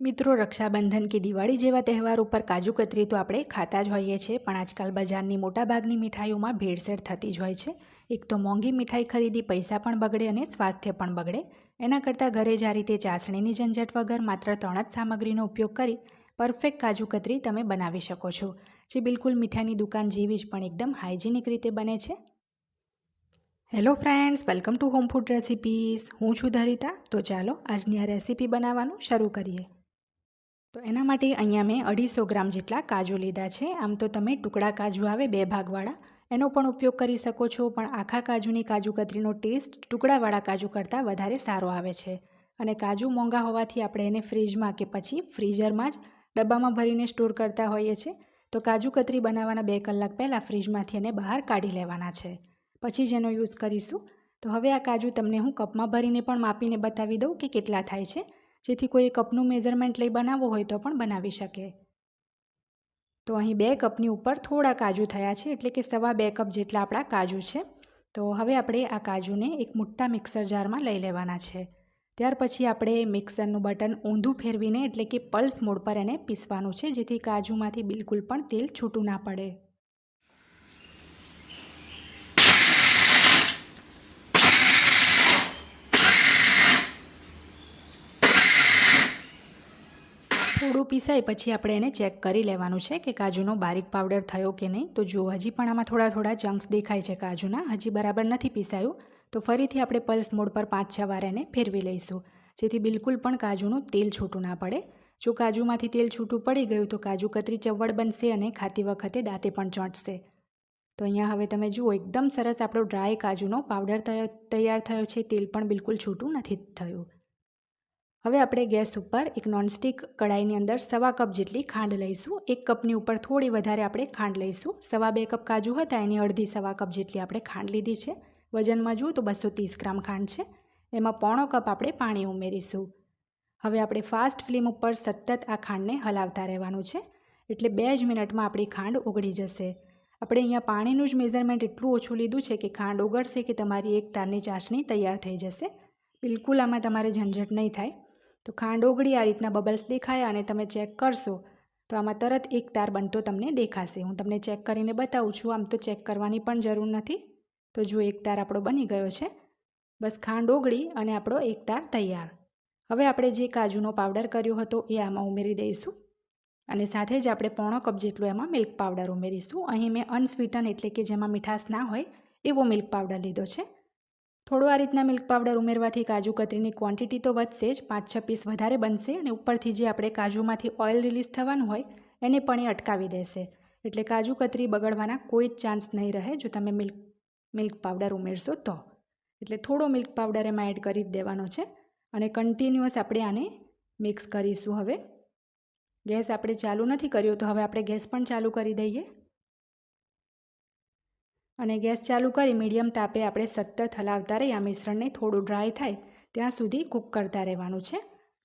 મિત્રો, રક્ષાબંધન કે દિવાળી જેવા તહેવાર ઉપર કાજુ કતરી તો આપણે ખાતા જ હોઈએ છીએ, પણ આજકાલ બજારની મોટાભાગની મીઠાઈઓમાં ભેળસેળ થતી જ હોય છે. એક તો મોંઘી મીઠાઈ ખરીદી પૈસા પણ બગડે અને સ્વાસ્થ્ય પણ બગડે. એના કરતાં ઘરે જ આ રીતે ચાસણીની ઝંઝટ વગર માત્ર 3 જ સામગ્રીનો ઉપયોગ કરી પરફેક્ટ કાજુ કતરી તમે બનાવી શકો છો, જે બિલકુલ મીઠાઈની દુકાન જેવી જ પણ એકદમ હાઇજેનિક રીતે બને છે. Hello friends, welcome to home food recipes. હું છું ધરિતા. તો ચાલો આજની આ રેસિપી બનાવવાનું શરૂ કરીએ. તો એના માટે અહીંયા મેં 250 ગ્રામ જેટલા કાજુ લીધા છે. આમ તો તમે ટુકડા કાજુ આવે 2 ભાગવાળા, એનો પણ ઉપયોગ કરી શકો છો, પણ આખા કાજુની કાજુ કતરીનો ટેસ્ટ ટુકડાવાળા કાજુ કરતાં વધારે સારો આવે છે. અને કાજુ મોંઘા હોવાથી આપણે એને ફ્રીજમાં કે પછી ફ્રીઝરમાં જ ડબ્બામાં ભરીને સ્ટોર કરતા હોઈએ છીએ. તો કાજુ કતરી બનાવવાના 2 કલાક પહેલાં ફ્રીજમાંથી એને બહાર કાઢી લેવાના છે, પછી જ એનો યુઝ કરીશું. તો હવે આ કાજુ તમને હું કપમાં ભરીને પણ માપીને બતાવી દઉં કે કેટલા થાય છે, જેથી કોઈ કપનું મેઝરમેન્ટ લઈ બનાવવું હોય તો પણ બનાવી શકે. તો અહીં 2 કપની ઉપર થોડા કાજુ થયા છે, એટલે કે 2.25 કપ જેટલા આપણા કાજુ છે. તો હવે આપણે આ કાજુને એક મોટા મિક્સર જારમાં લઈ લેવાના છે. ત્યાર પછી આપણે મિક્સરનું બટન ઊંધું ફેરવીને, એટલે કે પલ્સ મોડ પર એને પીસવાનું છે, જેથી કાજુમાંથી બિલકુલ પણ તેલ છૂટું ના પડે. થોડું પીસાય પછી આપણે એને ચેક કરી લેવાનું છે કે કાજુનો બારીક પાવડર થયો કે નહીં. તો જો હજી પણ આમાં થોડા ચંક્સ દેખાય છે કાજુના, હજી બરાબર નથી પીસાયું. તો ફરીથી આપણે પલ્સ મોડ પર 5-6 વાર એને ફેરવી લઈશું, જેથી બિલકુલ પણ કાજુનું તેલ છૂટું ના પડે. જો કાજુમાંથી તેલ છૂટું પડી ગયું તો કાજુ કતરી ચવડ બનશે અને ખાતી વખતે દાંતે પણ ચોંટશે. તો અહીંયા હવે તમે જુઓ, એકદમ સરસ આપણો ડ્રાય કાજુનો પાવડર તૈયાર થયો છે, તેલ પણ બિલકુલ છૂટું નથી થયું. હવે આપણે ગેસ ઉપર એક નોનસ્ટિક કડાઈની અંદર 1.25 કપ જેટલી ખાંડ લઈશું. 1 કપની ઉપર થોડી વધારે આપણે ખાંડ લઈશું. 2.25 કપ કાજુ હતા, એની અડધી 1.25 કપ જેટલી આપણે ખાંડ લીધી છે. વજનમાં જુઓ તો 230 ગ્રામ ખાંડ છે. એમાં 1/4 કપ આપણે પાણી ઉમેરીશું. હવે આપણે ફાસ્ટ ફ્લેમ ઉપર સતત આ ખાંડને હલાવતા રહેવાનું છે, એટલે 2 જ મિનિટમાં આપણી ખાંડ ઓગળી જશે. આપણે અહીંયા પાણીનું જ મેઝરમેન્ટ એટલું ઓછું લીધું છે કે ખાંડ ઓગળશે કે તમારી એક તારની ચાસણી તૈયાર થઈ જશે. બિલકુલ આમાં તમારે ઝંઝટ નહીં થાય. તો ખાંડ ઓગળી આ રીતના બબલ્સ દેખાયા અને તમે ચેક કરશો તો આમાં તરત એક તાર બનતો તમને દેખાશે. હું તમને ચેક કરીને બતાવું છું, આમ તો ચેક કરવાની પણ જરૂર નથી. તો જો એક તાર આપણો બની ગયો છે. બસ ખાંડ ઓગળી અને આપણો એક તાર તૈયાર. હવે આપણે જે કાજુનો પાવડર કર્યો હતો એ આમાં ઉમેરી દઈશું, અને સાથે જ આપણે 1/4 કપ જેટલું એમાં મિલ્ક પાવડર ઉમેરીશું. અહીં મેં અનસ્વીટન, એટલે કે જેમાં મીઠાશ ના હોય એવો મિલ્ક પાવડર લીધો છે. થોડો આ રીતના મિલ્ક પાવડર ઉમેરવાથી કાજુ કતરીની ક્વોન્ટિટી તો વધશે જ, 5-6 પીસ વધારે બનશે, અને ઉપરથી જે આપણે કાજુમાંથી ઓઇલ રિલીઝ થવાનું હોય એને પણ એ અટકાવી દેશે. એટલે કાજુ કતરી બગડવાના કોઈ જ ચાન્સ નહીં રહે જો તમે મિલ્ક પાવડર ઉમેરશો તો. એટલે થોડો મિલ્ક પાવડર એમાં એડ કરી જ દેવાનો છે, અને કન્ટિન્યુઅસ આપણે આને મિક્સ કરીશું. હવે ગેસ આપણે ચાલુ નથી કર્યો, તો હવે આપણે ગેસ પણ ચાલુ કરી દઈએ, અને ગેસ ચાલુ કરી મીડિયમ તાપે આપણે સતત હલાવતા રહી આ મિશ્રણને થોડું ડ્રાય થાય ત્યાં સુધી કૂક કરતા રહેવાનું છે.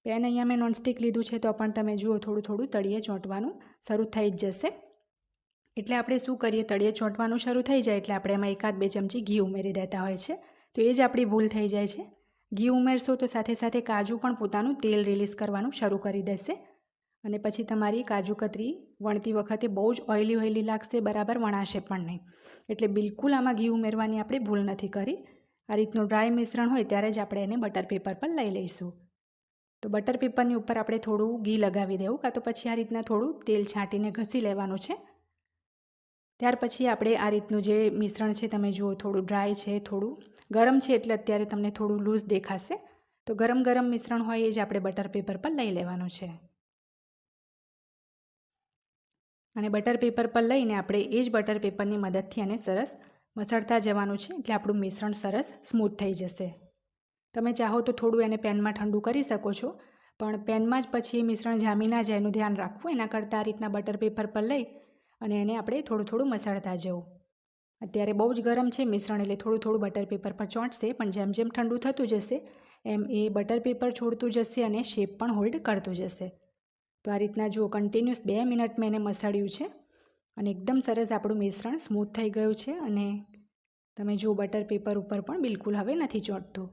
પેન અહીંયા મેં નોનસ્ટિક લીધું છે, તો પણ તમે જુઓ થોડું તળિયે ચોંટવાનું શરૂ થઈ જ જશે. એટલે આપણે શું કરીએ, તળિયે ચોંટવાનું શરૂ થઈ જાય એટલે આપણે એમાં 1-2 ચમચી ઘી ઉમેરી દેતા હોય છે. તો એ જ આપણી ભૂલ થઈ જાય છે. ઘી ઉમેરશો તો સાથે સાથે કાજુ પણ પોતાનું તેલ રિલીઝ કરવાનું શરૂ કરી દેશે, અને પછી તમારી કાજુ કતરી વણતી વખતે બહુ જ ઓઇલી લાગશે, બરાબર વણાશે પણ નહીં. એટલે બિલકુલ આમાં ઘી ઉમેરવાની આપણે ભૂલ નથી કરી. આ રીતનું ડ્રાય મિશ્રણ હોય ત્યારે જ આપણે એને બટર પેપર પર લઈ લઈશું. તો બટર પેપરની ઉપર આપણે થોડું ઘી લગાવી દેવું, કાં તો પછી આ રીતના થોડું તેલ છાંટીને ઘસી લેવાનું છે. ત્યાર પછી આપણે આ રીતનું જે મિશ્રણ છે, તમે જુઓ થોડું ડ્રાય છે, થોડું ગરમ છે, એટલે અત્યારે તમને થોડું લૂઝ દેખાશે. તો ગરમ મિશ્રણ હોય એ જ આપણે બટર પેપર પર લઈ લેવાનું છે, અને બટર પેપર પર લઈને આપણે એ જ બટર પેપરની મદદથી આને સરસ મસળતા જવાનું છે, એટલે આપણું મિશ્રણ સરસ સ્મૂથ થઈ જશે. તમે ચાહો તો થોડું એને પેનમાં ઠંડુ કરી શકો છો, પણ પેનમાં જ પછી એ મિશ્રણ જામી ના જાય એનું ધ્યાન રાખવું. એના કરતાં આ રીતના બટર પેપર પર લઈ અને એને આપણે થોડું મસળતા જવું. અત્યારે બહુ જ ગરમ છે મિશ્રણ, એટલે થોડું બટર પેપર પર ચોંટશે, પણ જેમ જેમ ઠંડુ થતું જશે એમ એ બટર પેપર છોડતું જશે અને શેપ પણ હોલ્ડ કરતું જશે. તો આ રીતના જુઓ, કન્ટિન્યુઅસ 2 મિનિટ મેં એને મસળ્યું છે, અને એકદમ સરસ આપણું મિશ્રણ સ્મૂથ થઈ ગયું છે, અને તમે જુઓ બટર પેપર ઉપર પણ બિલકુલ હવે નથી ચોંટતું.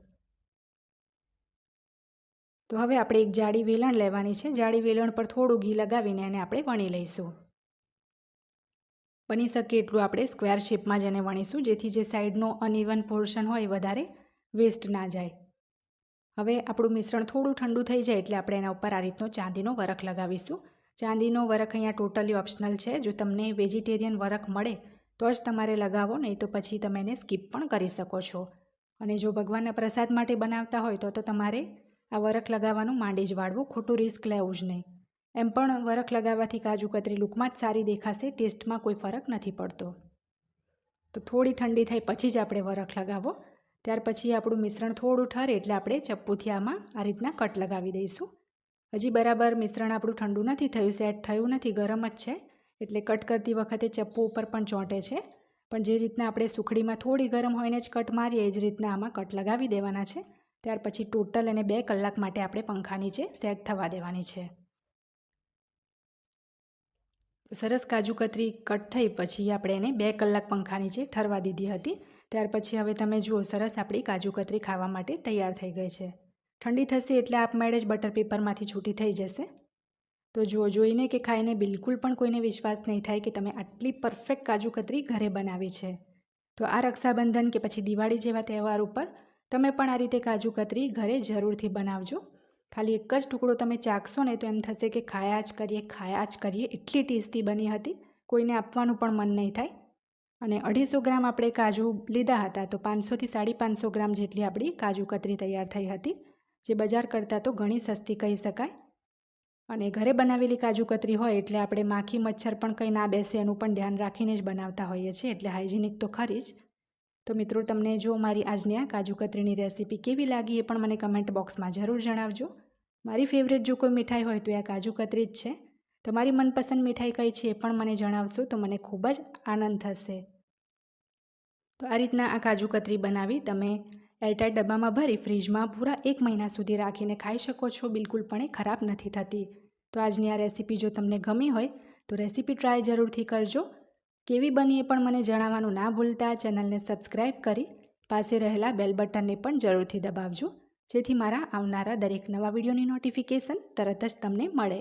તો હવે આપણે એક જાડી વેલણ લેવાની છે. જાડી વેલણ પર થોડું ઘી લગાવીને એને આપણે વણી લઈશું. બની શકે એટલું આપણે સ્ક્વેર શેપમાં જ એને વણીશું, જેથી જે સાઈડનો અનઇવન પોર્શન હોય વધારે વેસ્ટ ના જાય. હવે આપણું મિશ્રણ થોડું ઠંડુ થઈ જાય એટલે આપણે એના ઉપર આ રીતનો ચાંદીનો વરખ લગાવીશું. ચાંદીનો વરખ અહીંયા ટોટલી ઓપ્શનલ છે. જો તમને વેજીટેરિયન વરખ મળે તો જ તમારે લગાવો, નહીં તો પછી તમે એને સ્કીપ પણ કરી શકો છો. અને જો ભગવાનના પ્રસાદ માટે બનાવતા હોય તો તમારે આ વરખ લગાવવાનું માંડી જ વાળવું, ખોટું રિસ્ક લેવું જ નહીં. એમ પણ વરખ લગાવવાથી કાજુ કતરી લુકમાં જ સારી દેખાશે, ટેસ્ટમાં કોઈ ફરક નથી પડતો. તો થોડી ઠંડી થાય પછી જ આપણે વરખ લગાવો. ત્યાર પછી આપણું મિશ્રણ થોડું ઠરે એટલે આપણે ચપ્પુથી આમાં આ રીતના કટ લગાવી દઈશું. હજી બરાબર મિશ્રણ આપણું ઠંડુ નથી થયું, સેટ થયું નથી, ગરમ જ છે, એટલે કટ કરતી વખતે ચપ્પુ ઉપર પણ ચોંટે છે. પણ જે રીતના આપણે સુખડીમાં થોડી ગરમ હોઈને જ કટ મારીએ એ જ રીતના આમાં કટ લગાવી દેવાના છે. ત્યાર પછી ટોટલ એને 2 કલાક માટે આપણે પંખા નીચે સેટ થવા દેવાની છે. સરસ કાજુ કતરી કટ થઈ પછી આપણે એને 2 કલાક પંખા નીચે ઠરવા દીધી હતી. ત્યાર પછી હવે તમે જુઓ, સરસ આપણી કાજુ કતરી ખાવા માટે તૈયાર થઈ ગઈ છે. ઠંડી થશે એટલે આપમેળે જ બટર પેપરમાંથી છૂટી થઈ જશે. તો જુઓ, જોઈને કે ખાઈને બિલકુલ પણ કોઈને વિશ્વાસ નહીં થાય કે તમે આટલી પરફેક્ટ કાજુ કતરી ઘરે બનાવી છે. તો આ રક્ષાબંધન કે પછી દિવાળી જેવા તહેવાર ઉપર તમે પણ આ રીતે કાજુ કતરી ઘરે જરૂરથી બનાવજો. ખાલી એક જ ટુકડો તમે ચાખશો ને તો એમ થશે કે ખાયા જ કરીએ, એટલી ટેસ્ટી બની હતી, કોઈને આપવાનું પણ મન નહીં થાય. અને 250 ગ્રામ આપણે કાજુ લીધા હતા, તો 500થી 550 ગ્રામ જેટલી આપણી કાજુ કતરી તૈયાર થઈ હતી, જે બજાર કરતાં તો ઘણી સસ્તી કહી શકાય. અને ઘરે બનાવેલી કાજુ કતરી હોય એટલે આપણે માખી મચ્છર પણ કંઈ ના બેસે એનું પણ ધ્યાન રાખીને જ બનાવતા હોઈએ છીએ, એટલે હાઇજેનિક તો ખરી જ. તો મિત્રો, તમને જો મારી આજની આ કાજુ કતરીની રેસીપી કેવી લાગી એ પણ મને કમેન્ટ બોક્સમાં જરૂર જણાવજો. મારી ફેવરેટ જો કોઈ મીઠાઈ હોય તો એ કાજુ કતરી જ છે. તમારી મનપસંદ મીઠાઈ કઈ છે એ પણ મને જણાવશો તો મને ખૂબ જ આનંદ થશે. તો આ રીતના આ કાજુ કતરી બનાવી તમે એરટાઇટ ડબ્બામાં ભરી ફ્રીજમાં પૂરા 1 મહિના સુધી રાખીને ખાઈ શકો છો. બિલકુલ પણ એ ખરાબ નથી થતી. તો આજની આ રેસીપી જો તમને ગમી હોય તો રેસીપી ટ્રાય જરૂરથી કરજો. કેવી બની એ પણ મને જણાવવાનું ના ભૂલતા. ચેનલને સબસ્ક્રાઈબ કરી પાસે રહેલા બેલ બટનને પણ જરૂરથી દબાવજો, જેથી મારા આવનારા દરેક નવા વિડીયોની નોટિફિકેશન તરત જ તમને મળે.